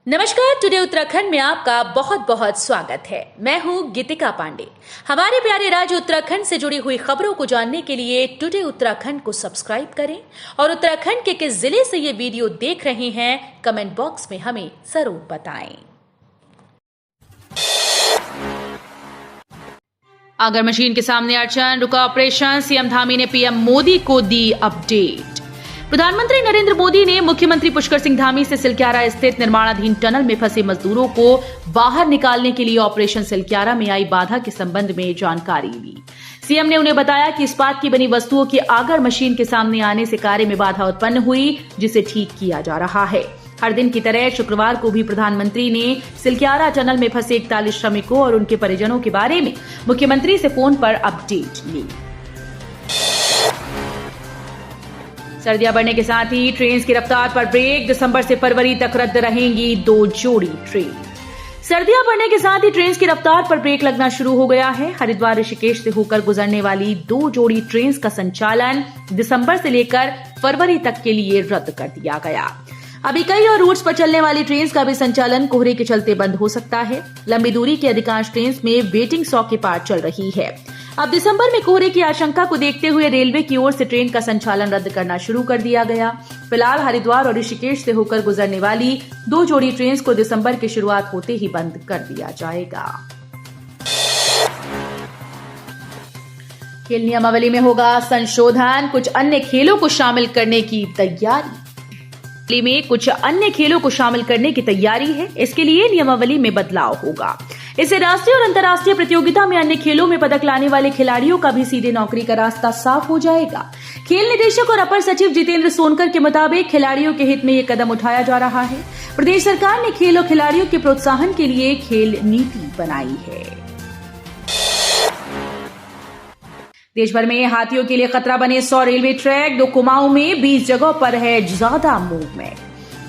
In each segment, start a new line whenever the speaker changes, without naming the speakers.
नमस्कार। टुडे उत्तराखंड में आपका बहुत बहुत स्वागत है। मैं हूं गीतिका पांडे। हमारे प्यारे राज्य उत्तराखंड से जुड़ी हुई खबरों को जानने के लिए टुडे उत्तराखंड को सब्सक्राइब करें और उत्तराखंड के किस जिले से ये वीडियो देख रहे हैं कमेंट बॉक्स में हमें जरूर बताएं। आगर मशीन के सामने अड़चन, रुका ऑपरेशन, सीएम धामी ने पीएम मोदी को दी अपडेट। प्रधानमंत्री नरेंद्र मोदी ने मुख्यमंत्री पुष्कर सिंह धामी से सिलक्यारा स्थित निर्माणाधीन टनल में फंसे मजदूरों को बाहर निकालने के लिए ऑपरेशन सिलक्यारा में आई बाधा के संबंध में जानकारी ली। सीएम ने उन्हें बताया कि इस्पात की बनी वस्तुओं की आगर मशीन के सामने आने से कार्य में बाधा उत्पन्न हुई, जिसे ठीक किया जा रहा है। हर दिन की तरह शुक्रवार को भी प्रधानमंत्री ने सिलक्यारा टनल में फंसे 41 श्रमिकों और उनके परिजनों के बारे में मुख्यमंत्री से फोन पर अपडेट ली। सर्दियां बढ़ने के साथ ही ट्रेन की रफ्तार पर ब्रेक। दिसंबर से फरवरी तक रद्द रहेंगी 2 जोड़ी ट्रेन। सर्दियां बढ़ने के साथ ही ट्रेन की रफ्तार पर ब्रेक लगना शुरू हो गया है। हरिद्वार ऋषिकेश से होकर गुजरने वाली 2 जोड़ी ट्रेन का संचालन दिसंबर से लेकर फरवरी तक के लिए रद्द कर दिया गया। अभी कई और रूट्स पर चलने वाली ट्रेन का भी संचालन कोहरे के चलते बंद हो सकता है। लंबी दूरी की अधिकांश ट्रेन में वेटिंग 100 के पार चल रही है। अब दिसंबर में कोहरे की आशंका को देखते हुए रेलवे की ओर से ट्रेन का संचालन रद्द करना शुरू कर दिया गया। फिलहाल हरिद्वार और ऋषिकेश से होकर गुजरने वाली 2 जोड़ी ट्रेन को दिसंबर की शुरुआत होते ही बंद कर दिया जाएगा। खेल नियमावली में होगा संशोधन, कुछ अन्य खेलों को शामिल करने की तैयारी। में कुछ अन्य खेलों को शामिल करने की तैयारी है। इसके लिए नियमावली में बदलाव होगा। इससे राष्ट्रीय और अंतर्राष्ट्रीय प्रतियोगिता में अन्य खेलों में पदक लाने वाले खिलाड़ियों का भी सीधे नौकरी का रास्ता साफ हो जाएगा। खेल निदेशक और अपर सचिव जितेंद्र सोनकर के मुताबिक खिलाड़ियों के हित में यह कदम उठाया जा रहा है। प्रदेश सरकार ने खेल और खिलाड़ियों के प्रोत्साहन के लिए खेल नीति बनाई है। देश भर में हाथियों के लिए खतरा बने 100 रेलवे ट्रैक। 2 कुमाऊं में 20 जगहों पर है ज्यादा मूवमेंट।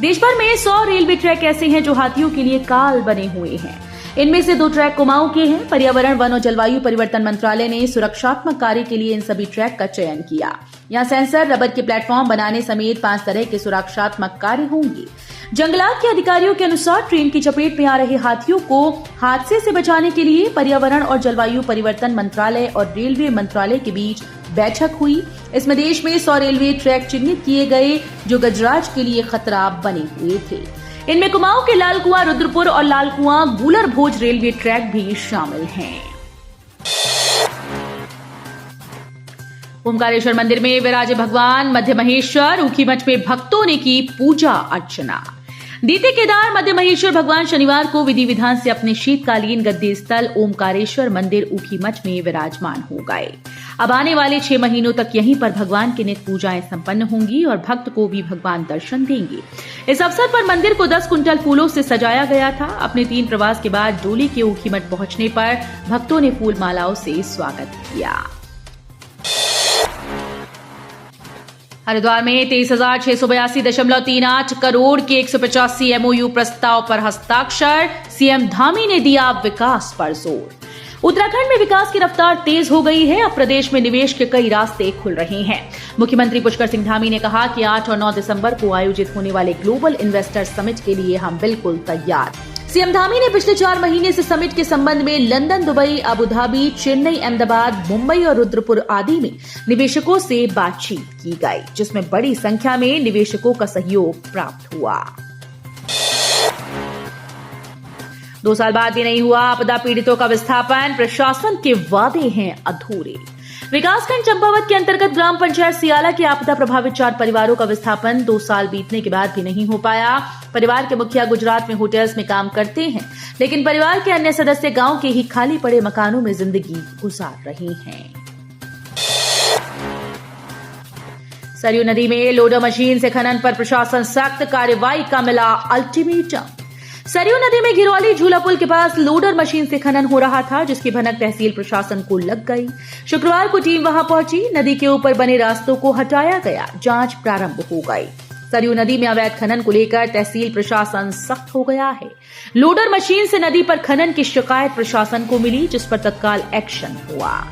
देश भर में 100 रेलवे ट्रैक ऐसे हैं जो हाथियों के लिए काल बने हुए हैं। इनमें से 2 ट्रैक कुमाऊं के हैं। पर्यावरण, वन और जलवायु परिवर्तन मंत्रालय ने सुरक्षात्मक कार्य के लिए इन सभी ट्रैक का चयन किया। यहाँ सेंसर, रबर के प्लेटफॉर्म बनाने समेत 5 तरह के सुरक्षात्मक कार्य होंगे। जंगलात के अधिकारियों के अनुसार ट्रेन की चपेट में आ रहे हाथियों को हादसे से बचाने के लिए पर्यावरण और जलवायु परिवर्तन मंत्रालय और रेलवे मंत्रालय के बीच बैठक हुई। इसमें देश में 100 रेलवे ट्रैक चिन्हित किए गए जो गजराज के लिए खतरा बने हुए थे। इनमें कुमाऊं के लाल कुआं, रुद्रपुर और लाल कुआं गूलर भोज रेलवे ट्रैक भी शामिल हैं। ओमकारेश्वर मंदिर में विराजे भगवान मध्य महेश्वर। ऊखीमठ में भक्तों ने की पूजा अर्चना। दीते केदार मध्य महेश्वर भगवान शनिवार को विधि विधान से अपने शीतकालीन गद्दी स्थल ओमकारेश्वर मंदिर ऊखीमठ में विराजमान हो गए। अब आने वाले 6 महीनों तक यहीं पर भगवान की नित्य पूजाएं संपन्न होंगी और भक्त को भी भगवान दर्शन देंगे। इस अवसर पर मंदिर को 10 कुंटल फूलों से सजाया गया था। अपने 3 प्रवास के बाद डोली के ऊखीमठ पहुंचने पर भक्तों ने फूल मालाओं से स्वागत किया। हरिद्वार में 23,682.38 करोड़ के 185 एमओयू प्रस्ताव पर हस्ताक्षर। सीएम धामी ने दिया विकास पर जोर। उत्तराखंड में विकास की रफ्तार तेज हो गई है। अब प्रदेश में निवेश के कई रास्ते खुल रहे हैं। मुख्यमंत्री पुष्कर सिंह धामी ने कहा कि 8 और 9 दिसंबर को आयोजित होने वाले ग्लोबल इन्वेस्टर समिट के लिए हम बिल्कुल तैयार। सीएम धामी ने पिछले 4 महीने से समिट के संबंध में London, Dubai, Abu Dhabi, Chennai, Ahmedabad, Mumbai और रुद्रपुर आदि में निवेशकों से बातचीत की गई, जिसमें बड़ी संख्या में निवेशकों का सहयोग प्राप्त हुआ। 2 साल बाद भी नहीं हुआ आपदा पीड़ितों का विस्थापन। प्रशासन के वादे हैं अधूरे। विकासखंड चंपावत के अंतर्गत ग्राम पंचायत सियाला के आपदा प्रभावित 4 परिवारों का विस्थापन 2 साल बीतने के बाद भी नहीं हो पाया। परिवार के मुखिया गुजरात में होटल्स में काम करते हैं, लेकिन परिवार के अन्य सदस्य गांव के ही खाली पड़े मकानों में जिंदगी गुजार रहे हैं। सरयू नदी में लोडर मशीन से खनन पर प्रशासन सख्त, कार्रवाई का मिला अल्टीमेटम। सरयू नदी में घिरौली झूला पुल के पास लोडर मशीन से खनन हो रहा था, जिसकी भनक तहसील प्रशासन को लग गई। शुक्रवार को टीम वहां पहुंची। नदी के ऊपर बने रास्तों को हटाया गया। जांच प्रारंभ हो गई। सरयू नदी में अवैध खनन को लेकर तहसील प्रशासन सख्त हो गया है। लोडर मशीन से नदी पर खनन की शिकायत प्रशासन को मिली, जिस पर तत्काल एक्शन हुआ।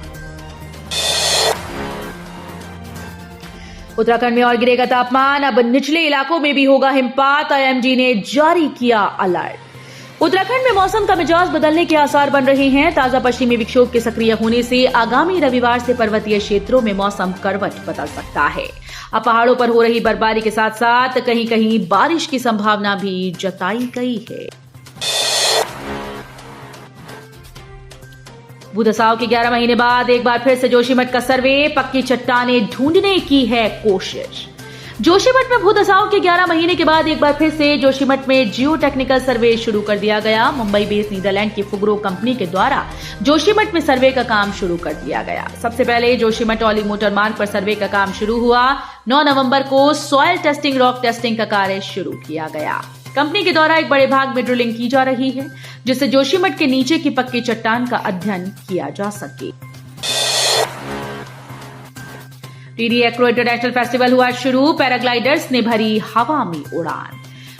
उत्तराखंड में और गिरेगा तापमान, अब निचले इलाकों में भी होगा हिमपात, आईएमडी ने जारी किया अलर्ट। उत्तराखंड में मौसम का मिजाज बदलने के आसार बन रहे हैं। ताजा पश्चिमी विक्षोभ के सक्रिय होने से आगामी रविवार से पर्वतीय क्षेत्रों में मौसम करवट बदल सकता है। अब पहाड़ों पर हो रही बर्फबारी के साथ साथ कहीं कहीं बारिश की संभावना भी जताई गई है। भूदसाव के 11 महीने बाद एक बार फिर से जोशीमठ का सर्वे, पक्की चट्टानें ढूंढने की है कोशिश। जोशीमठ में भूदसाव के 11 महीने के बाद एक बार फिर से जोशीमठ में जियो टेक्निकल सर्वे शुरू कर दिया गया। मुंबई बेस्ड नीदरलैंड की फुगरो कंपनी के द्वारा जोशीमठ में सर्वे का काम शुरू कर दिया गया। सबसे पहले जोशीमठ औली मोटर मार्ग पर सर्वे का काम शुरू हुआ। 9 नवंबर को सॉइल टेस्टिंग, रॉक टेस्टिंग का कार्य शुरू किया गया। कंपनी के द्वारा एक बड़े भाग में ड्रिलिंग की जा रही है, जिससे जोशीमठ के नीचे की पक्की चट्टान का अध्ययन किया जा सके। टिहरी एक्रो इंटरनेशनल फेस्टिवल हुआ शुरू, पैराग्लाइडर्स ने भरी हवा में उड़ान।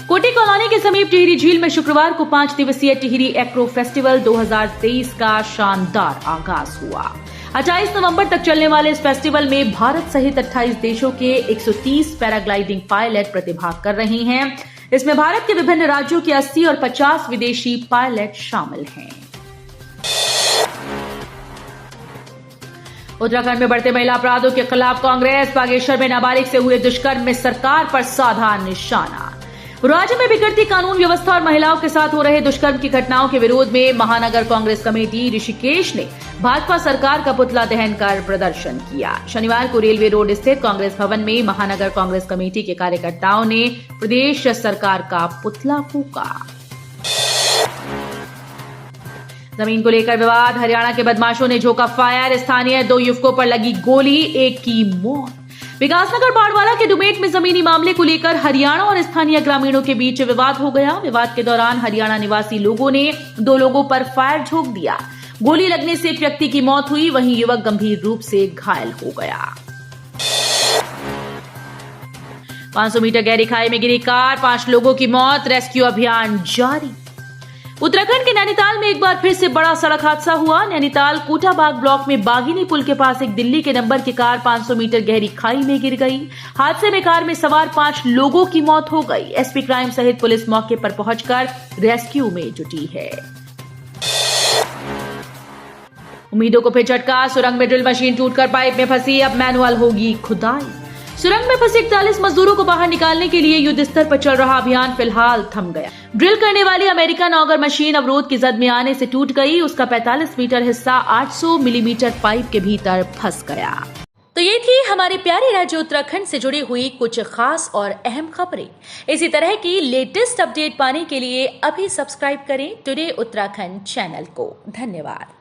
कोटी कॉलोनी के समीप टिहरी झील में शुक्रवार को 5 दिवसीय टिहरी एक्रो फेस्टिवल 2023 का शानदार आगाज हुआ। 28 नवंबर तक चलने वाले इस फेस्टिवल में भारत सहित 28 देशों के 130 पैराग्लाइडिंग पायलट प्रतिभाग कर रहे हैं। इसमें भारत के विभिन्न राज्यों के 80 और 50 विदेशी पायलट शामिल हैं। उत्तराखंड में बढ़ते महिला अपराधों के खिलाफ कांग्रेस, बागेश्वर में नाबालिग से हुए दुष्कर्म में सरकार पर साधा निशाना। राज्य में बिगड़ती कानून व्यवस्था और महिलाओं के साथ हो रहे दुष्कर्म की घटनाओं के विरोध में महानगर कांग्रेस कमेटी ऋषिकेश ने भाजपा सरकार का पुतला दहन कर प्रदर्शन किया। शनिवार को रेलवे रोड स्थित कांग्रेस भवन में महानगर कांग्रेस कमेटी के कार्यकर्ताओं ने प्रदेश सरकार का पुतला फूंका। जमीन को लेकर विवाद, हरियाणा के बदमाशों ने झोंका फायर, स्थानीय 2 युवकों पर लगी गोली, एक की मौत। विकासनगर बाड़वाला के डुमेट में जमीनी मामले को लेकर हरियाणा और स्थानीय ग्रामीणों के बीच विवाद हो गया। विवाद के दौरान हरियाणा निवासी लोगों ने 2 लोगों पर फायर झोंक दिया। गोली लगने से एक व्यक्ति की मौत हुई, वहीं युवक गंभीर रूप से घायल हो गया। 500 मीटर गहरी खाई में गिरी कार, 5 लोगों की मौत, रेस्क्यू अभियान जारी। उत्तराखंड के नैनीताल में एक बार फिर से बड़ा सड़क हादसा हुआ। नैनीताल कोटाबाग ब्लॉक में बागिनी पुल के पास एक दिल्ली के नंबर की कार 500 मीटर गहरी खाई में गिर गई। हादसे में कार में सवार 5 लोगों की मौत हो गई। एसपी क्राइम सहित पुलिस मौके पर पहुंचकर रेस्क्यू में जुटी है। उम्मीदों को फिर झटका, सुरंग में ड्रिल मशीन टूटकर पाइप में फंसी, अब मैनुअल होगी खुदाई। सुरंग में फंसे 41 मजदूरों को बाहर निकालने के लिए युद्ध स्तर पर चल रहा अभियान फिलहाल थम गया। ड्रिल करने वाली अमेरिकन ऑगर मशीन अवरोध की जद में आने से टूट गई। उसका 45 मीटर हिस्सा 800 मिलीमीटर पाइप के भीतर फंस गया। तो ये थी हमारे प्यारे राज्य उत्तराखंड से जुड़ी हुई कुछ खास और अहम खबरें। इसी तरह की लेटेस्ट अपडेट पाने के लिए अभी सब्सक्राइब करें टुडे उत्तराखंड चैनल को। धन्यवाद।